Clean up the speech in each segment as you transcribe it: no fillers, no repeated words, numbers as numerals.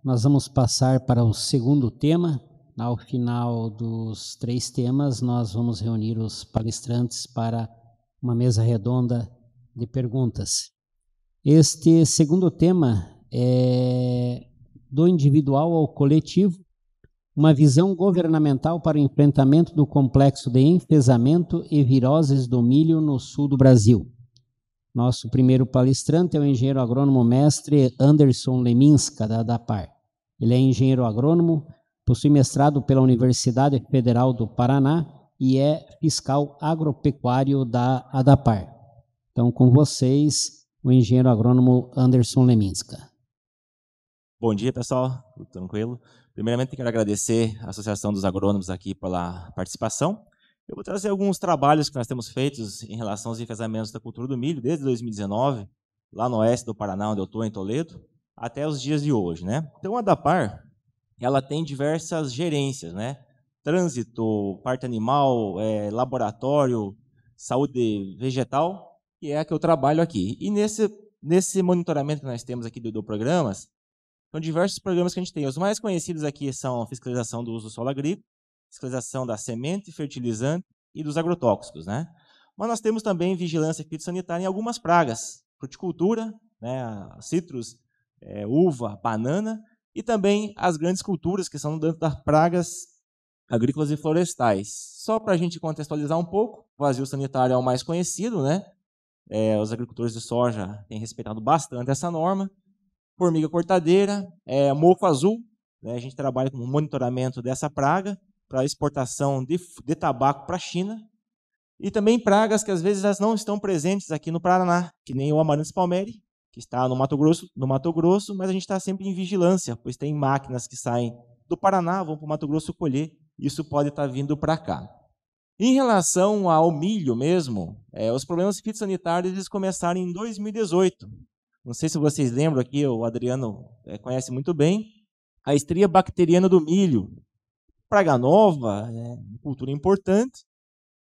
Nós vamos passar para o segundo tema. Ao final dos 3 temas, nós vamos reunir os palestrantes para uma mesa redonda de perguntas. Este segundo tema é do individual ao coletivo, uma visão governamental para o enfrentamento do complexo de enfesamento e viroses do milho no sul do Brasil. Nosso primeiro palestrante é o engenheiro agrônomo mestre Anderson Leminska, da ADAPAR. Ele é engenheiro agrônomo, possui mestrado pela Universidade Federal do Paraná e é fiscal agropecuário da ADAPAR. Então, com vocês, o engenheiro agrônomo Anderson Leminska. Bom dia, pessoal. Tudo tranquilo? Primeiramente, quero agradecer à Associação dos Agrônomos aqui pela participação. Eu vou trazer alguns trabalhos que nós temos feitos em relação aos enfesamentos da cultura do milho, desde 2019, lá no oeste do Paraná, onde eu estou, em Toledo, até os dias de hoje, né? Então, a ADAPAR, ela tem diversas gerências, né? Trânsito, parte animal, laboratório, saúde vegetal, que é a que eu trabalho aqui. E nesse monitoramento que nós temos aqui do programas, são diversos programas que a gente tem. Os mais conhecidos aqui são a fiscalização do uso do solo agrícola, fiscalização da semente, fertilizante e dos agrotóxicos, né? Mas nós temos também vigilância fitossanitária em algumas pragas, fruticultura, né, citros, uva, banana, e também as grandes culturas, que são dentro das pragas agrícolas e florestais. Só para a gente contextualizar um pouco, o vazio sanitário é o mais conhecido, né? Os agricultores de soja têm respeitado bastante essa norma. Formiga cortadeira, mofo azul, né? A gente trabalha com o monitoramento dessa praga para exportação de tabaco para a China, e também pragas que às vezes elas não estão presentes aqui no Paraná, que nem o Amaranthus palmeri, que está no Mato Grosso, mas a gente está sempre em vigilância, pois tem máquinas que saem do Paraná, vão para o Mato Grosso colher, isso pode estar vindo para cá. Em relação ao milho mesmo, os problemas fitossanitários eles começaram em 2018. Não sei se vocês lembram aqui, o Adriano conhece muito bem, a estria bacteriana do milho, praga nova, cultura importante,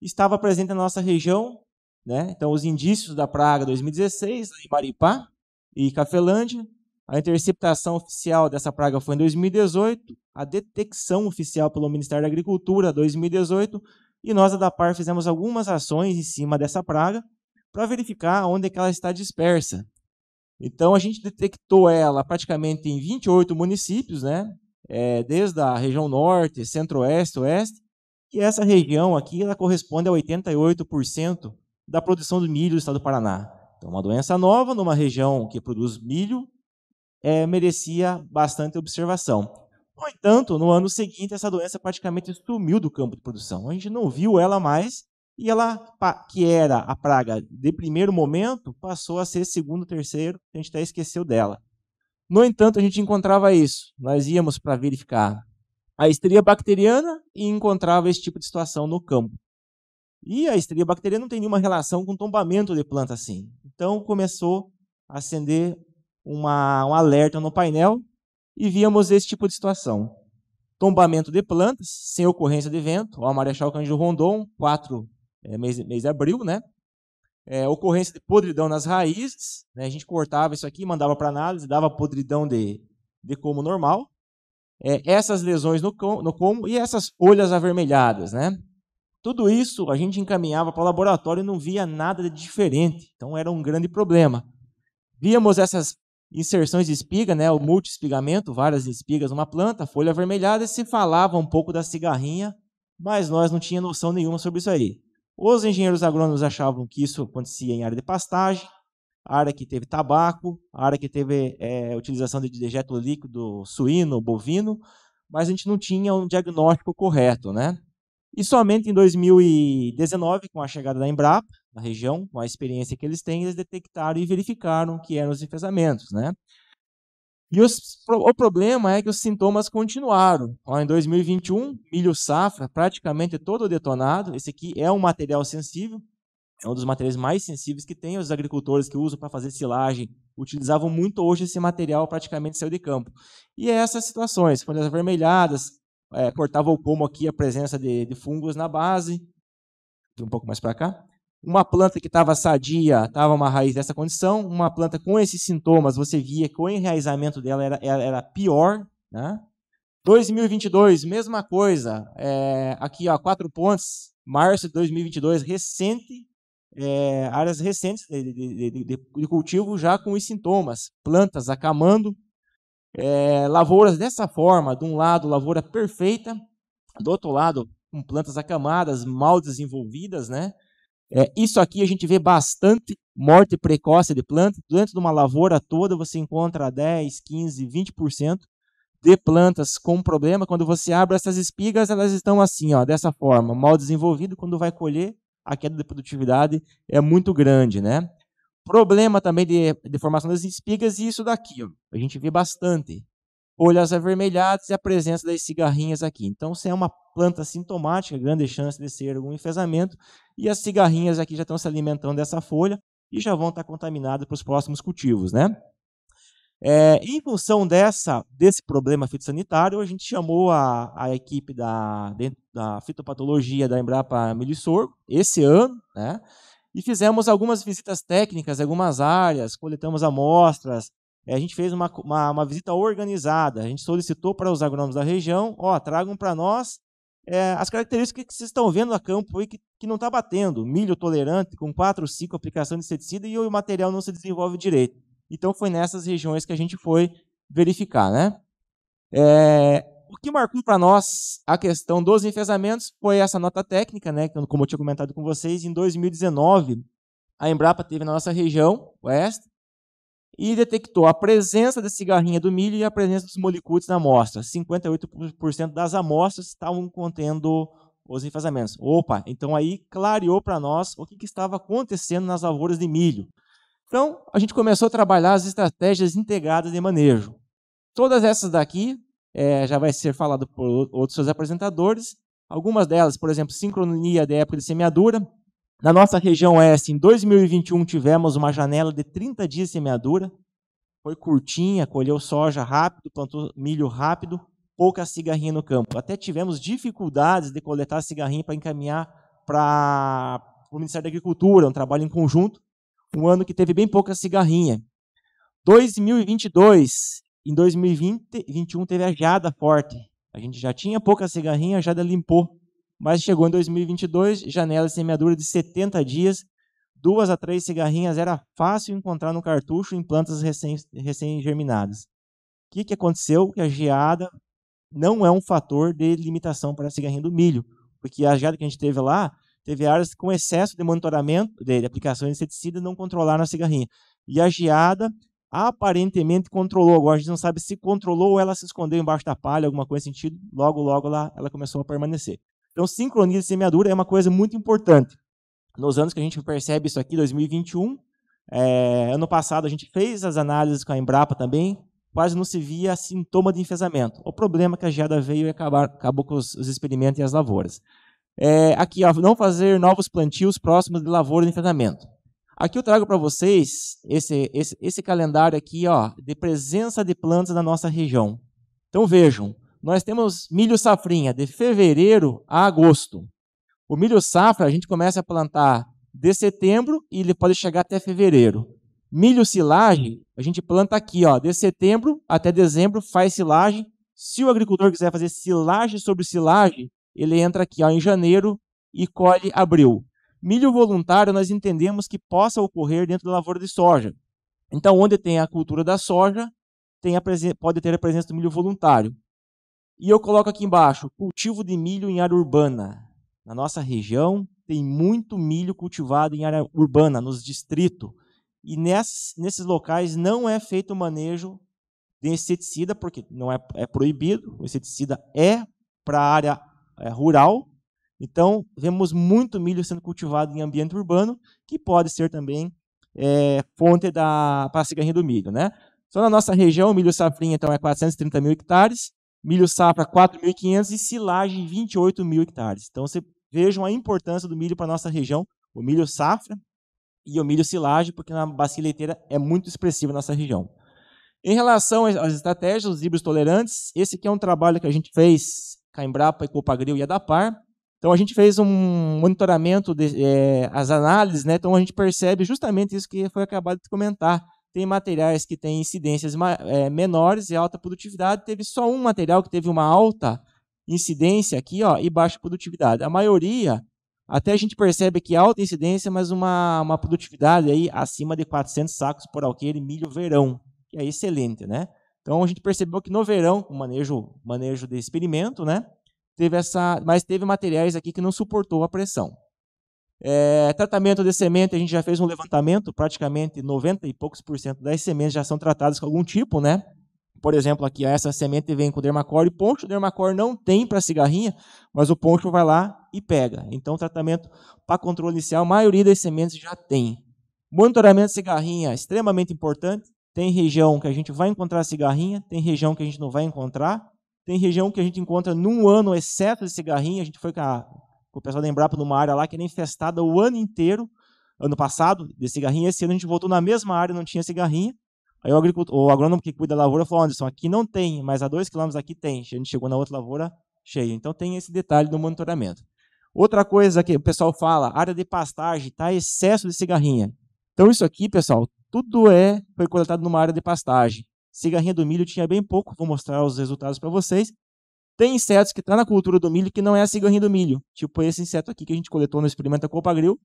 estava presente na nossa região, né? Então, os indícios da praga 2016, em Maripá e Cafelândia, a interceptação oficial dessa praga foi em 2018, a detecção oficial pelo Ministério da Agricultura 2018, e nós, da ADAPAR, fizemos algumas ações em cima dessa praga para verificar onde é que ela está dispersa. Então, a gente detectou ela praticamente em 28 municípios, né? Desde a região norte, centro-oeste, oeste, e essa região aqui ela corresponde a 88% da produção do milho do estado do Paraná. Então, uma doença nova numa região que produz milho merecia bastante observação. No entanto, no ano seguinte, essa doença praticamente sumiu do campo de produção. A gente não viu ela mais, e ela, que era a praga de primeiro momento, passou a ser segundo, terceiro, a gente até esqueceu dela. No entanto, a gente encontrava isso. Nós íamos para verificar a estria bacteriana e encontrava esse tipo de situação no campo. E a estria bacteriana não tem nenhuma relação com tombamento de planta assim. Então, começou a acender um alerta no painel e víamos esse tipo de situação. Tombamento de plantas, sem ocorrência de vento, o Marechal Cândido Rondon, mês de abril, né? Ocorrência de podridão nas raízes, né? A gente cortava isso aqui, mandava para análise, dava podridão de como normal. Essas lesões no como e essas folhas avermelhadas, né? Tudo isso a gente encaminhava para o laboratório e não via nada de diferente, então era um grande problema. Víamos essas inserções de espiga, né? O multi-espigamento, várias espigas numa planta, folha avermelhada, e se falava um pouco da cigarrinha, mas nós não tínhamos noção nenhuma sobre isso aí. Os engenheiros agrônomos achavam que isso acontecia em área de pastagem, área que teve tabaco, área que teve utilização de dejeto líquido suíno, bovino, mas a gente não tinha um diagnóstico correto, né? E somente em 2019, com a chegada da Embrapa, na região, com a experiência que eles têm, eles detectaram e verificaram que eram os enfesamentos, né? E o problema é que os sintomas continuaram. Em 2021, milho safra praticamente todo detonado. Esse aqui é um material sensível, é um dos materiais mais sensíveis que tem. Os agricultores que usam para fazer silagem utilizavam muito hoje esse material, praticamente saiu de campo. E essas situações, folhas avermelhadas, cortava o como aqui a presença de fungos na base. Um pouco mais para cá. Uma planta que estava sadia, estava uma raiz dessa condição, uma planta com esses sintomas, você via que o enraizamento dela era pior, né? 2022, mesma coisa, aqui, ó, 4 pontos, março de 2022, recente, áreas recentes de cultivo já com os sintomas, plantas acamando, lavouras dessa forma, de um lado, lavoura perfeita, do outro lado, com plantas acamadas, mal desenvolvidas, né? Isso aqui a gente vê bastante morte precoce de planta. Dentro de uma lavoura toda você encontra 10, 15, 20% de plantas com problema. Quando você abre essas espigas, elas estão assim, ó, dessa forma, mal desenvolvido. Quando vai colher, a queda de produtividade é muito grande, né? Problema também de formação das espigas e isso daqui, ó, a gente vê bastante. Folhas avermelhadas e a presença das cigarrinhas aqui. Então, se é uma planta sintomática, grande chance de ser algum enfesamento, e as cigarrinhas aqui já estão se alimentando dessa folha e já vão estar contaminadas para os próximos cultivos, né? Em função desse problema fitossanitário, a gente chamou a equipe da fitopatologia da Embrapa Milho e Sorgo, esse ano, né? E fizemos algumas visitas técnicas em algumas áreas, coletamos amostras. A gente fez uma visita organizada. A gente solicitou para os agrônomos da região, tragam para nós as características que vocês estão vendo a campo aí que não está batendo. Milho tolerante, com 4 ou 5 aplicações de inseticida e o material não se desenvolve direito. Então, foi nessas regiões que a gente foi verificar, né? O que marcou para nós a questão dos enfesamentos foi essa nota técnica, né? Como eu tinha comentado com vocês, em 2019, a Embrapa teve na nossa região oeste e detectou a presença da cigarrinha do milho e a presença dos molicutes na amostra. 58% das amostras estavam contendo os enfesamentos. Opa, então aí clareou para nós o que estava acontecendo nas lavouras de milho. Então, a gente começou a trabalhar as estratégias integradas de manejo. Todas essas daqui já vai ser falado por outros seus apresentadores. Algumas delas, por exemplo, sincronia de época de semeadura. Na nossa região oeste, em 2021, tivemos uma janela de 30 dias de semeadura. Foi curtinha, colheu soja rápido, plantou milho rápido, pouca cigarrinha no campo. Até tivemos dificuldades de coletar cigarrinha para encaminhar para o Ministério da Agricultura, um trabalho em conjunto. Um ano que teve bem pouca cigarrinha. 2022, em 2021 teve a geada forte. A gente já tinha pouca cigarrinha, a geada limpou. Mas chegou em 2022, janela de semeadura de 70 dias, 2 a 3 cigarrinhas, era fácil encontrar no cartucho em plantas recém-germinadas. O que aconteceu? Que a geada não é um fator de limitação para a cigarrinha do milho, porque a geada que a gente teve lá, teve áreas com excesso de monitoramento, de aplicações de inseticida, não controlaram a cigarrinha. E a geada aparentemente controlou. Agora a gente não sabe se controlou ou ela se escondeu embaixo da palha, alguma coisa nesse sentido. Logo ela começou a permanecer. Então, sincronia de semeadura é uma coisa muito importante. Nos anos que a gente percebe isso aqui, 2021, ano passado a gente fez as análises com a Embrapa também, quase não se via sintoma de enfesamento. O problema é que a geada veio e acabou com os experimentos e as lavouras. Aqui, ó, não fazer novos plantios próximos de lavoura de enfesamento. Aqui eu trago para vocês esse calendário aqui, ó, de presença de plantas na nossa região. Então vejam, nós temos milho safrinha de fevereiro a agosto. O milho safra a gente começa a plantar de setembro e ele pode chegar até fevereiro. Milho silagem, a gente planta aqui, ó, de setembro até dezembro, faz silagem. Se o agricultor quiser fazer silagem sobre silagem, ele entra aqui, ó, em janeiro e colhe abril. Milho voluntário, nós entendemos que possa ocorrer dentro da lavoura de soja. Então, onde tem a cultura da soja, pode ter a presença do milho voluntário. E eu coloco aqui embaixo, cultivo de milho em área urbana. Na nossa região, tem muito milho cultivado em área urbana, nos distritos. E nesses locais não é feito o manejo de inseticida, porque não é proibido, o inseticida é para a área rural. Então, vemos muito milho sendo cultivado em ambiente urbano, que pode ser também fonte para a cigarrinha do milho, né? Só na nossa região, o milho safrinha então, é 430 mil hectares, milho safra 4.500 e silagem 28 mil hectares. Então, vocês vejam a importância do milho para a nossa região, o milho safra e o milho silagem, porque na bacia leiteira é muito expressivo na nossa região. Em relação às estratégias, os híbridos tolerantes, esse aqui é um trabalho que a gente fez com a Embrapa, Ecopagril e a Edapar. Então, a gente fez um monitoramento, as análises, né? Então, a gente percebe justamente isso que foi acabado de comentar. Tem materiais que têm incidências menores e alta produtividade. Teve só um material que teve uma alta incidência aqui, ó, e baixa produtividade. A maioria, até a gente percebe que alta incidência, mas uma produtividade aí acima de 400 sacos por alqueire milho verão, que é excelente, né? Então, a gente percebeu que no verão, com manejo de experimento, né? Mas teve materiais aqui que não suportou a pressão. Tratamento de semente, a gente já fez um levantamento, praticamente 90 e poucos % das sementes já são tratadas com algum tipo, né? Por exemplo, aqui essa semente vem com dermacore e poncho, o dermacore não tem para cigarrinha, mas o poncho vai lá e pega. Então, tratamento para controle inicial, a maioria das sementes já tem. Monitoramento de cigarrinha é extremamente importante. Tem região que a gente vai encontrar cigarrinha, tem região que a gente não vai encontrar. Tem região que a gente encontra num ano excesso de cigarrinha. A gente foi com o pessoal da Embrapa numa área lá que era infestada o ano inteiro, ano passado, de cigarrinha. Esse ano a gente voltou na mesma área, não tinha cigarrinha. Aí o agrônomo que cuida da lavoura falou: Anderson, aqui não tem, mas a 2 km aqui tem. A gente chegou na outra lavoura cheia. Então tem esse detalhe do monitoramento. Outra coisa que o pessoal fala, área de pastagem, está excesso de cigarrinha. Então isso aqui, pessoal, tudo foi coletado numa área de pastagem. Cigarrinha do milho tinha bem pouco, vou mostrar os resultados para vocês. Tem insetos que estão na cultura do milho que não é a cigarrinha do milho, tipo esse inseto aqui que a gente coletou no experimento da Copagril,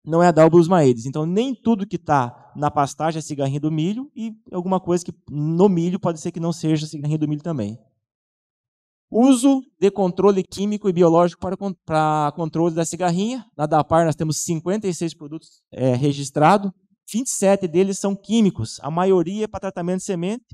não é a Dalbulus maedes. Então, nem tudo que está na pastagem é cigarrinha do milho e alguma coisa que no milho pode ser que não seja cigarrinha do milho também. Uso de controle químico e biológico para controle da cigarrinha. Na DAPAR nós temos 56 produtos registrados, 27 deles são químicos, a maioria para tratamento de semente,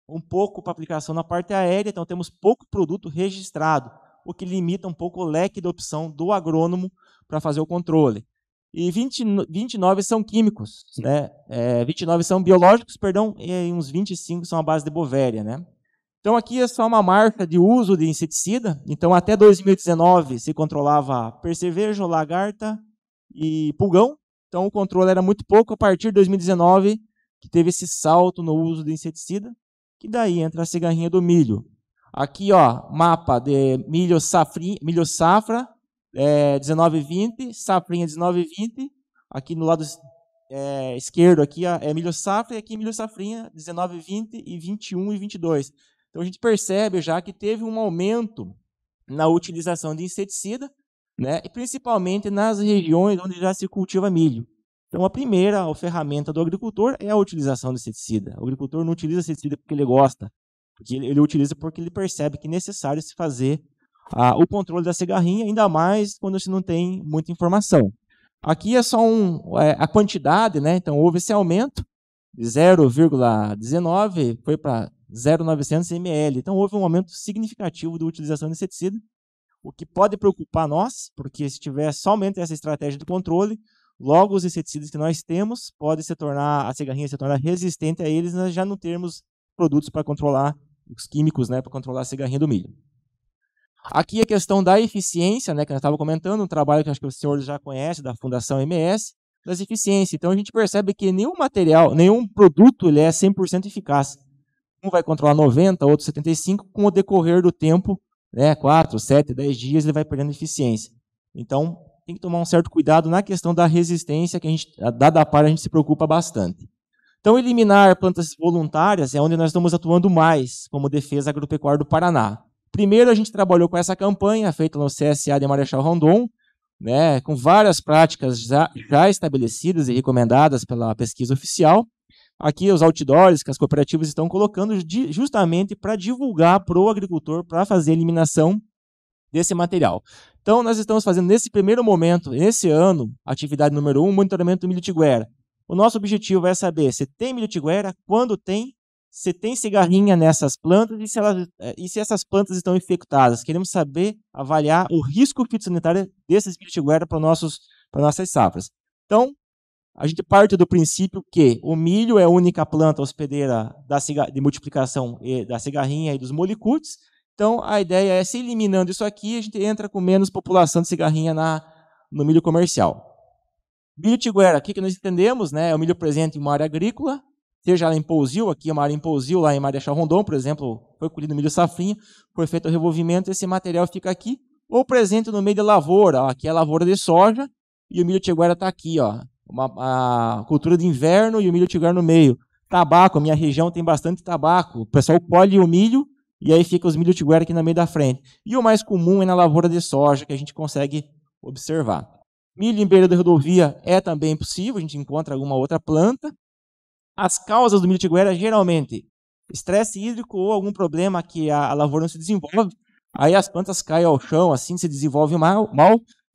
um pouco para aplicação na parte aérea, então temos pouco produto registrado, o que limita um pouco o leque de opção do agrônomo para fazer o controle. E 29 são químicos, né? 29 são biológicos, perdão, e uns 25 são à base de bovéria, né? Então aqui é só uma marca de uso de inseticida. Então até 2019 se controlava percevejo, lagarta e pulgão. Então o controle era muito pouco. A partir de 2019 que teve esse salto no uso de inseticida, que daí entra a cigarrinha do milho. Aqui, ó, mapa de milho safra 19,20, safrinha 19,20. Aqui no lado esquerdo aqui é milho safra e aqui milho safrinha 19,20 e 21 e 22. Então a gente percebe já que teve um aumento na utilização de inseticida, né, e principalmente nas regiões onde já se cultiva milho. Então a primeira ferramenta do agricultor é a utilização de inseticida. O agricultor não utiliza inseticida porque ele gosta, porque ele utiliza porque ele percebe que é necessário se fazer o controle da cigarrinha, ainda mais quando se não tem muita informação. Aqui é só a quantidade, né? Então houve esse aumento de 0,19, foi para 0,900 ml. Então houve um aumento significativo da utilização de inseticida, o que pode preocupar nós, porque se tiver somente essa estratégia de controle, logo os inseticidas que nós temos pode a cigarrinha se tornar resistente a eles, nós já não termos produtos para controlar os químicos, né, para controlar a cigarrinha do milho. Aqui a questão da eficiência, né, que eu estava comentando, um trabalho que acho que os senhores já conhecem, da Fundação MS, das eficiências. Então a gente percebe que nenhum produto ele é 100% eficaz. Um vai controlar 90%, outro 75%, com o decorrer do tempo, né, 4, 7, 10 dias, ele vai perdendo eficiência. Então tem que tomar um certo cuidado na questão da resistência, que da DAPAR a gente se preocupa bastante. Então, eliminar plantas voluntárias é onde nós estamos atuando mais, como Defesa Agropecuária do Paraná. Primeiro, a gente trabalhou com essa campanha, feita no CSA de Marechal Rondon, né, com várias práticas já estabelecidas e recomendadas pela pesquisa oficial. Aqui, os outdoors que as cooperativas estão colocando justamente para divulgar para o agricultor, para fazer a eliminação desse material. Então, nós estamos fazendo, nesse primeiro momento, nesse ano, atividade número 1, monitoramento do milho tiguera. O nosso objetivo é saber se tem milho tiguera, quando tem, se tem cigarrinha nessas plantas e se essas plantas estão infectadas. Queremos saber, avaliar o risco fitossanitário desses milho tiguera para nossas safras. Então, a gente parte do princípio que o milho é a única planta hospedeira de multiplicação da cigarrinha e dos molicutes. Então, a ideia é, se eliminando isso aqui, a gente entra com menos população de cigarrinha no milho comercial. Milho tiguera, aqui que nós entendemos, né, é o milho presente em uma área agrícola, seja lá em Pousio, aqui é uma área em Pousio, lá em Marechal Rondon, por exemplo, foi colhido milho safrinha, foi feito o revolvimento, esse material fica aqui. ou presente no meio da lavoura. Ó, aqui é a lavoura de soja e o milho tiguera está aqui. Ó, a cultura de inverno e o milho tiguera no meio. Tabaco, a minha região tem bastante tabaco. O pessoal colhe o milho e aí fica os milho tiguera aqui no meio da frente. E o mais comum é na lavoura de soja, que a gente consegue observar. Milho em beira da rodovia é também possível, a gente encontra alguma outra planta. As causas do milho tiguera, geralmente, estresse hídrico ou algum problema que a lavoura não se desenvolve. Aí as plantas caem ao chão, assim se desenvolvem mal.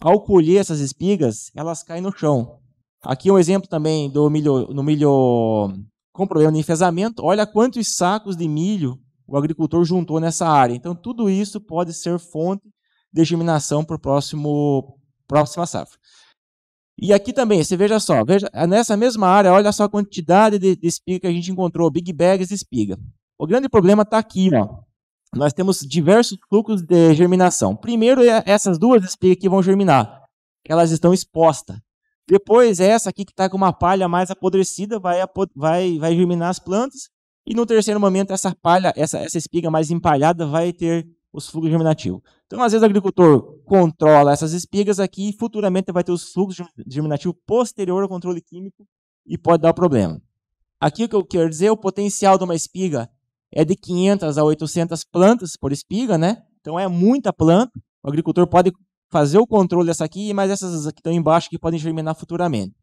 Ao colher essas espigas, elas caem no chão. Aqui um exemplo também do milho, no milho com problema de enfesamento. Olha quantos sacos de milho o agricultor juntou nessa área. Então, tudo isso pode ser fonte de germinação para a próxima safra. E aqui também, você veja só, nessa mesma área, olha só a quantidade de espiga que a gente encontrou, big bags de espiga. O grande problema está aqui, ó. Nós temos diversos fluxos de germinação. Primeiro, essas duas espigas que vão germinar, elas estão expostas. Depois, essa aqui que está com uma palha mais apodrecida, vai germinar as plantas. E no terceiro momento, essa palha, essa espiga mais empalhada vai ter os fluxos germinativos. Então, às vezes, o agricultor controla essas espigas aqui e futuramente vai ter os fluxos germinativos posterior ao controle químico e pode dar problema. Aqui o que eu quero dizer, o potencial de uma espiga é de 500 a 800 plantas por espiga, né? Então, é muita planta. O agricultor pode fazer o controle dessa aqui, mas essas que estão embaixo que podem germinar futuramente.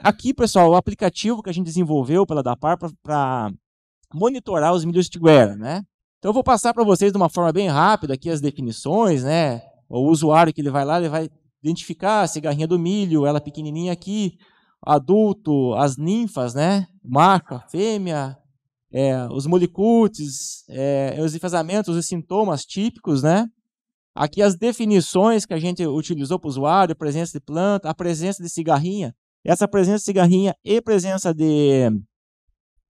Aqui, pessoal, o aplicativo que a gente desenvolveu pela DAPAR para monitorar os milhos tiguera, né? Então, eu vou passar para vocês de uma forma bem rápida aqui as definições, né? O usuário que ele vai lá, ele vai identificar a cigarrinha do milho, ela pequenininha aqui, adulto, as ninfas, né? Macho, a fêmea, os molicutes, os enfesamentos, os sintomas típicos, né? Aqui as definições que a gente utilizou para o usuário, presença de planta, a presença de cigarrinha. Essa presença de cigarrinha e presença de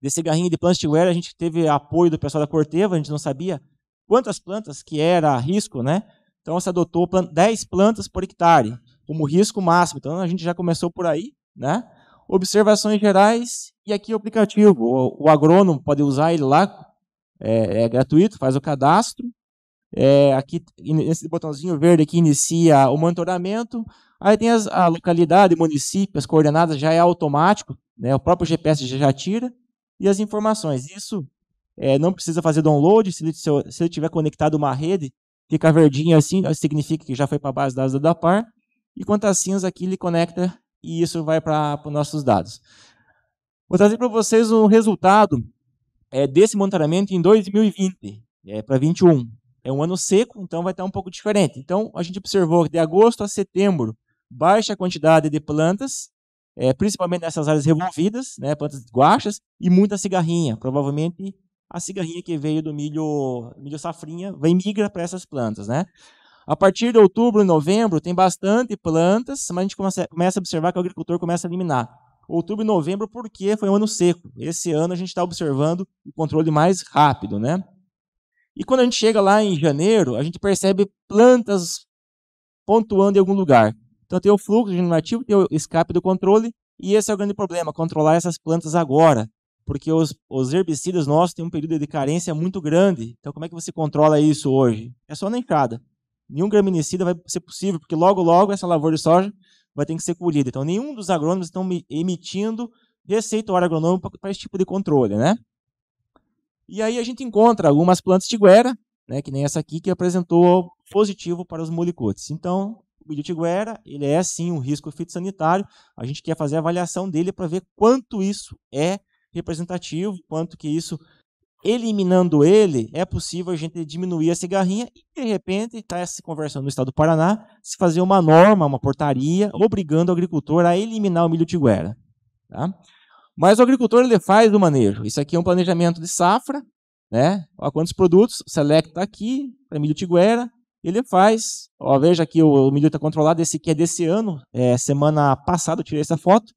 cigarrinha de planta tiguera, a gente teve apoio do pessoal da Corteva, a gente não sabia quantas plantas que era risco, né? Então, se adotou 10 plantas por hectare como risco máximo. Então, a gente já começou por aí, né? Observações gerais e aqui o aplicativo. O agrônomo pode usar ele lá, é gratuito, faz o cadastro. Aqui, nesse botãozinho verde aqui, inicia o monitoramento. Aí tem a localidade, município, as coordenadas, já é automático, né? O próprio GPS já tira. E as informações. Isso não precisa fazer download. Se ele estiver conectado a uma rede, fica verdinho assim, significa que já foi para a base de dados da DAPAR. E quanto às cinzas aqui, ele conecta e isso vai para os nossos dados. Vou trazer para vocês um resultado desse monitoramento em 2020, para 2021. É um ano seco, então vai estar um pouco diferente. Então, a gente observou que de agosto a setembro, baixa quantidade de plantas, principalmente nessas áreas revolvidas, né, plantas guachas, e muita cigarrinha. Provavelmente a cigarrinha que veio do milho safrinha migra para essas plantas, né? A partir de outubro e novembro tem bastante plantas, mas a gente começa a observar que o agricultor começa a eliminar. Outubro e novembro porque foi um ano seco. Esse ano a gente está observando o controle mais rápido, né? E quando a gente chega lá em janeiro, a gente percebe plantas pontuando em algum lugar. Então tem o fluxo germinativo, tem o escape do controle, e esse é o grande problema, controlar essas plantas agora, porque os herbicidas nossos têm um período de carência muito grande. Então como é que você controla isso hoje? É só na enxada. Nenhum graminicida vai ser possível, porque logo, logo essa lavoura de soja vai ter que ser colhida. Então nenhum dos agrônomos estão emitindo receituário agronômico para esse tipo de controle, né? E aí a gente encontra algumas plantas tiguera, né, que nem essa aqui, que apresentou positivo para os molicutes. Então, o milho tiguera, ele é sim um risco fitossanitário. A gente quer fazer a avaliação dele para ver quanto isso é representativo, quanto que isso, eliminando ele, é possível a gente diminuir a cigarrinha e, de repente, está se conversando no estado do Paraná, se fazer uma norma, uma portaria, obrigando o agricultor a eliminar o milho tiguera. Tá? Mas o agricultor ele faz o manejo. Isso aqui é um planejamento de safra, né? Olha quantos produtos, o Select está aqui, para milho tiguera, ele faz. Ó, veja aqui o milho está controlado, esse aqui é desse ano, semana passada eu tirei essa foto.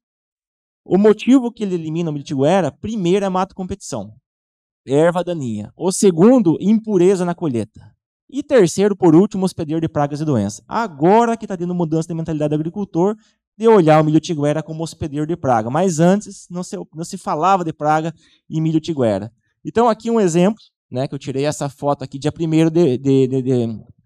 O motivo que ele elimina o milho tiguera, primeiro é mato competição, erva daninha. O segundo, impureza na colheita. E terceiro, por último, hospedeiro de pragas e doenças. Agora que está tendo mudança de mentalidade do agricultor, de olhar o milho tiguera como hospedeiro de praga. Mas antes não se falava de praga em milho tiguera. Então aqui um exemplo, né, que eu tirei essa foto aqui dia 1º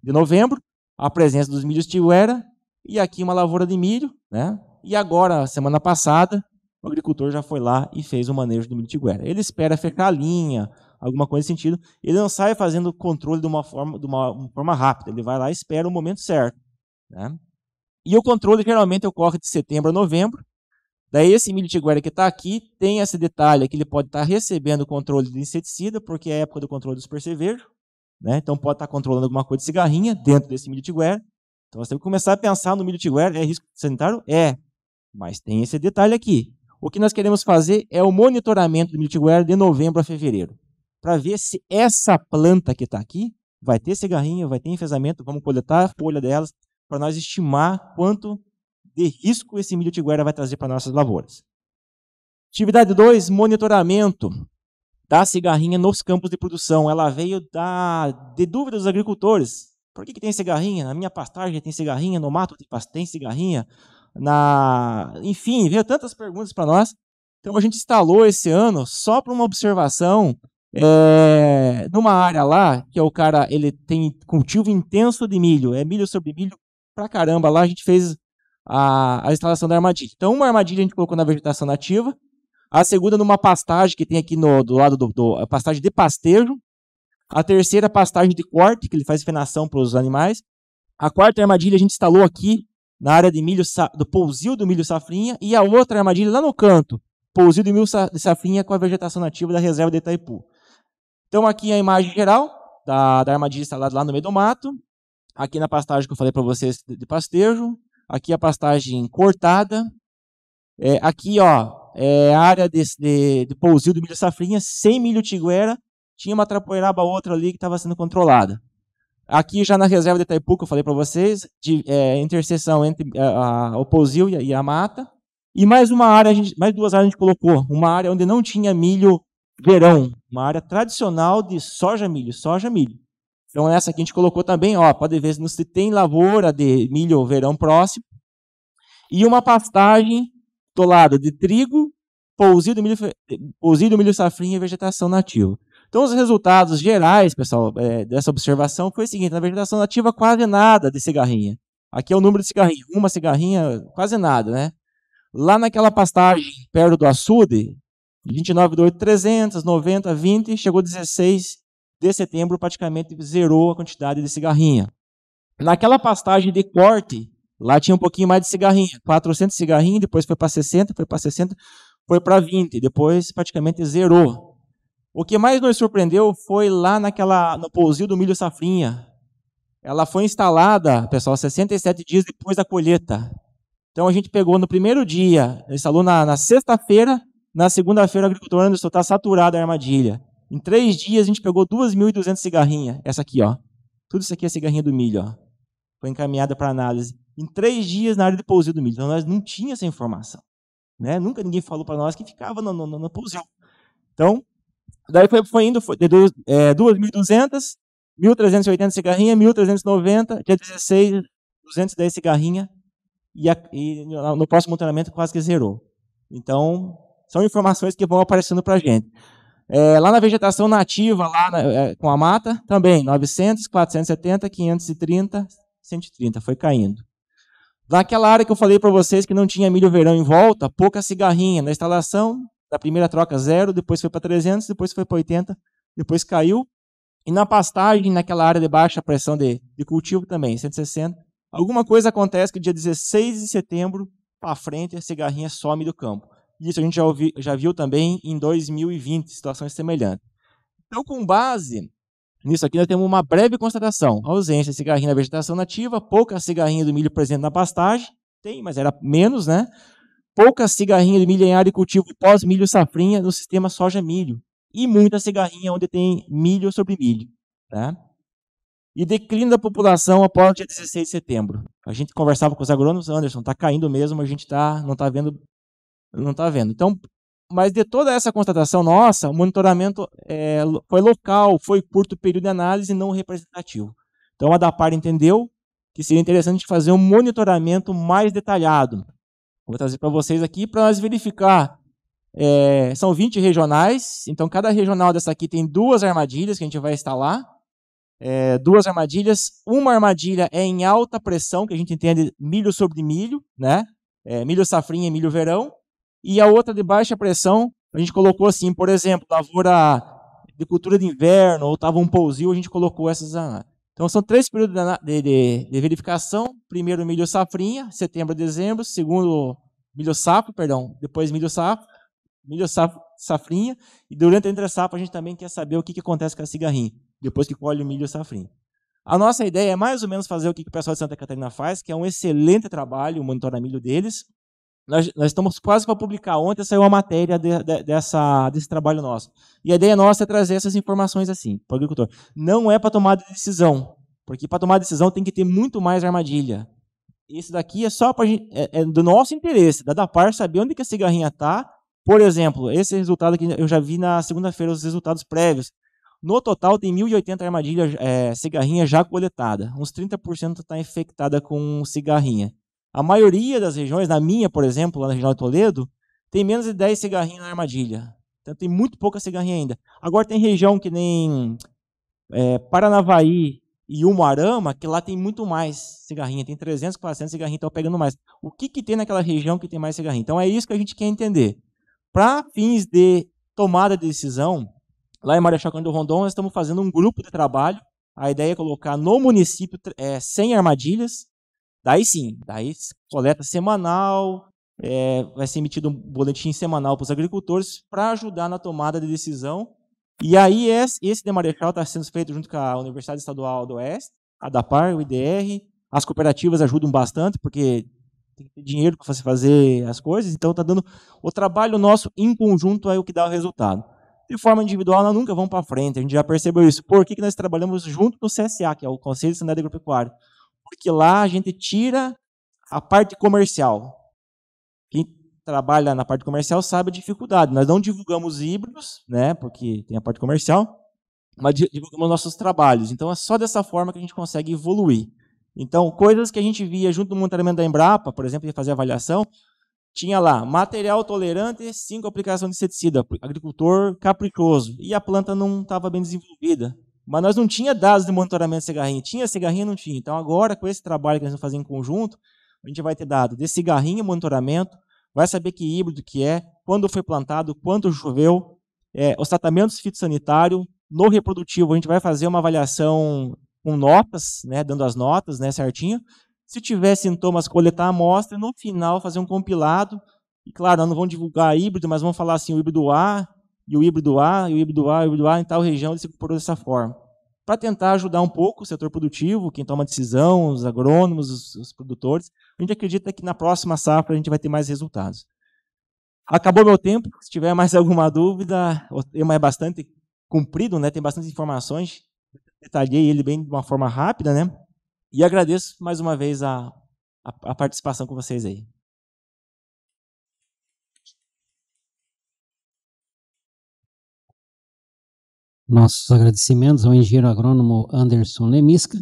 de de novembro, a presença dos milhos Tiguera, e aqui uma lavoura de milho, né? E agora, semana passada, o agricultor já foi lá e fez o manejo do milho Tiguera. Ele espera fechar a linha, alguma coisa nesse sentido. Ele não sai fazendo o controle de uma forma rápida. Ele vai lá e espera o momento certo, né? E o controle geralmente ocorre de setembro a novembro. Daí esse milho Tiguera que está aqui tem esse detalhe que ele pode estar recebendo o controle de inseticida, porque é a época do controle dos percevejos, né? Então pode estar controlando alguma coisa de cigarrinha dentro desse milho Tiguera. Então nós temos que começar a pensar no milho Tiguera. É risco sanitário? É. Mas tem esse detalhe aqui. O que nós queremos fazer é o monitoramento do milho Tiguera de novembro a fevereiro, para ver se essa planta que está aqui vai ter cigarrinha, vai ter enfesamento, vamos coletar a folha delas, para nós estimar quanto de risco esse milho Tiguera vai trazer para nossas lavouras. Atividade 2, monitoramento da cigarrinha nos campos de produção. Ela veio de dúvidas dos agricultores. Por que tem cigarrinha? Na minha pastagem tem cigarrinha, no mato tem cigarrinha. Enfim, veio tantas perguntas para nós. Então a gente instalou esse ano, só para uma observação, numa área lá, que o cara ele tem cultivo intenso de milho, é milho sobre milho pra caramba. Lá a gente fez a instalação da armadilha. Então uma armadilha a gente colocou na vegetação nativa, a segunda numa pastagem que tem aqui do lado a pastagem de pastejo, a terceira pastagem de corte, que ele faz fenação para os animais, a quarta armadilha a gente instalou aqui na área de milho, do pousio do milho safrinha, e a outra armadilha lá no canto, pousio do milho de safrinha com a vegetação nativa da reserva de Itaipu. Então aqui a imagem geral da armadilha instalada lá no meio do mato, aqui na pastagem que eu falei para vocês de pastejo, aqui a pastagem cortada, aqui ó, a área de pousio do milho safrinha, sem milho Tiguera, tinha uma trapoeraba outra ali que estava sendo controlada. Aqui já na reserva de Itaipu, que eu falei para vocês, interseção entre o pousio e a mata. E mais uma área, mais duas áreas a gente colocou. Uma área onde não tinha milho verão, uma área tradicional de soja-milho. Então essa aqui a gente colocou também, ó, pode ver se tem lavoura de milho verão próximo. E uma pastagem do lado de trigo, pousio do milho safrinha e vegetação nativa. Então, os resultados gerais, pessoal, dessa observação foi o seguinte: na vegetação nativa, quase nada de cigarrinha. Aqui é o número de cigarrinha, uma cigarrinha, quase nada, né? Lá naquela pastagem, perto do açude, 29 de 8, 300, 90, 20, chegou 16 de setembro, praticamente zerou a quantidade de cigarrinha. Naquela pastagem de corte, lá tinha um pouquinho mais de cigarrinha, 400 cigarrinhas, depois foi para 60, foi para 20, depois praticamente zerou. O que mais nos surpreendeu foi lá no pousio do milho safrinha. Ela foi instalada, pessoal, 67 dias depois da colheita. Então a gente pegou no primeiro dia, instalou na sexta-feira, na segunda-feira o agricultor Anderson está saturado a armadilha. Em 3 dias a gente pegou 2.200 cigarrinhas. Essa aqui, ó. Tudo isso aqui é cigarrinha do milho, ó. Foi encaminhada para análise. Em 3 dias na área de pousio do milho. Então nós não tínhamos essa informação, né? Nunca ninguém falou para nós que ficava no pousio. Então, daí foi indo, de 2.200, 1.380 cigarrinha, 1.390, dia 16, 210 cigarrinha, e no próximo monitoramento quase que zerou. Então, são informações que vão aparecendo para a gente. Lá na vegetação nativa, lá com a mata, também, 900, 470, 530, 130, foi caindo. Naquela área que eu falei para vocês que não tinha milho verão em volta, pouca cigarrinha. Na instalação, da primeira troca 0, depois foi para 300, depois foi para 80, depois caiu. E na pastagem, naquela área de baixa pressão de cultivo também, 160. Alguma coisa acontece que dia 16 de setembro, para frente, a cigarrinha some do campo. Isso a gente já viu também em 2020, situações semelhantes. Então, com base nisso aqui, nós temos uma breve constatação. Ausência de cigarrinha na vegetação nativa, pouca cigarrinha do milho presente na pastagem, tem, mas era menos, né? Pouca cigarrinha de milho em área de cultivo pós-milho safrinha no sistema soja-milho. E muita cigarrinha onde tem milho sobre milho. Tá? E declínio da população após o dia 16 de setembro. A gente conversava com os agrônomos, Anderson, está caindo mesmo, a gente não está vendo. Então, mas de toda essa constatação nossa, o monitoramento foi local, foi curto período de análise e não representativo. Então, a DAPAR entendeu que seria interessante fazer um monitoramento mais detalhado. Vou trazer para vocês aqui para nós verificar. São 20 regionais, então cada regional dessa aqui tem 2 armadilhas que a gente vai instalar. duas armadilhas. Uma armadilha é em alta pressão, que a gente entende milho sobre milho, né? Milho safrinha e milho verão. E a outra de baixa pressão, a gente colocou assim, por exemplo, lavoura de cultura de inverno, ou estava um pousio, a gente colocou essas. Então, são 3 períodos de verificação. Primeiro, milho safrinha, setembro a dezembro. Segundo, milho safra, perdão. Depois, milho safrinha. E durante a entre-safra, a gente também quer saber o que acontece com a cigarrinha, depois que colhe o milho safrinha. A nossa ideia é mais ou menos fazer o que o pessoal de Santa Catarina faz, que é um excelente trabalho, o monitoramento deles. Nós estamos quase para publicar. Ontem saiu uma matéria desse trabalho nosso. E a ideia nossa é trazer essas informações assim, para o agricultor. Não é para tomar decisão, porque para tomar decisão tem que ter muito mais armadilha. Esse daqui é só é do nosso interesse, da DAPAR, saber onde que a cigarrinha está. Por exemplo, esse resultado que eu já vi na segunda-feira, os resultados prévios. No total, tem 1.080 armadilhas, cigarrinha já coletada. Uns 30% está infectada com cigarrinha. A maioria das regiões, na minha, por exemplo, lá na região de Toledo, tem menos de 10 cigarrinhas na armadilha. Então tem muito pouca cigarrinha ainda. Agora tem região que nem Paranavaí e Umuarama, que lá tem muito mais cigarrinha. Tem 300, 400 cigarrinhas, estão pegando mais. O que tem naquela região que tem mais cigarrinha? Então é isso que a gente quer entender. Para fins de tomada de decisão, lá em Marechal Cândido Rondon, nós estamos fazendo um grupo de trabalho. A ideia é colocar no município 100 armadilhas. Daí sim, daí coleta semanal, vai ser emitido um boletim semanal para os agricultores para ajudar na tomada de decisão. E aí esse de Marechal está sendo feito junto com a Universidade Estadual do Oeste, a DAPAR, o IDR. As cooperativas ajudam bastante, porque tem que ter dinheiro para você fazer as coisas, então está dando o trabalho nosso em conjunto é o que dá o resultado. De forma individual, nós nunca vamos para frente, a gente já percebeu isso. Por que nós trabalhamos junto no CSA, que é o Conselho Sanitário Agropecuário? Porque lá a gente tira a parte comercial. Quem trabalha na parte comercial sabe a dificuldade. Nós não divulgamos híbridos, né, porque tem a parte comercial, mas divulgamos nossos trabalhos. Então, é só dessa forma que a gente consegue evoluir. Então, coisas que a gente via junto no monitoramento da Embrapa, por exemplo, de fazer avaliação, tinha lá, material tolerante, 5 aplicações de inseticida, agricultor caprichoso, e a planta não estava bem desenvolvida. Mas nós não tinha dados de monitoramento de cigarrinha. Tinha cigarrinha, não tinha. Então, agora, com esse trabalho que nós vamos fazer em conjunto, a gente vai ter dado de cigarrinha, monitoramento, vai saber que híbrido que é, quando foi plantado, quanto choveu, os tratamentos fitossanitários. No reprodutivo, a gente vai fazer uma avaliação com notas, né, dando as notas, né, certinho. Se tiver sintomas, coletar a amostra, e no final fazer um compilado. E claro, nós não vamos divulgar híbrido, mas vamos falar assim, o híbrido A, e o híbrido A, e o híbrido A, e o híbrido A, em tal região ele se comportou dessa forma. Para tentar ajudar um pouco o setor produtivo, quem toma decisão, os agrônomos, os produtores, a gente acredita que na próxima safra a gente vai ter mais resultados. Acabou meu tempo, se tiver mais alguma dúvida, o tema é bastante comprido, né? Tem bastante informações, detalhei ele bem de uma forma rápida, né? E agradeço mais uma vez a participação com vocês aí. Nossos agradecimentos ao engenheiro agrônomo Anderson Lemisca.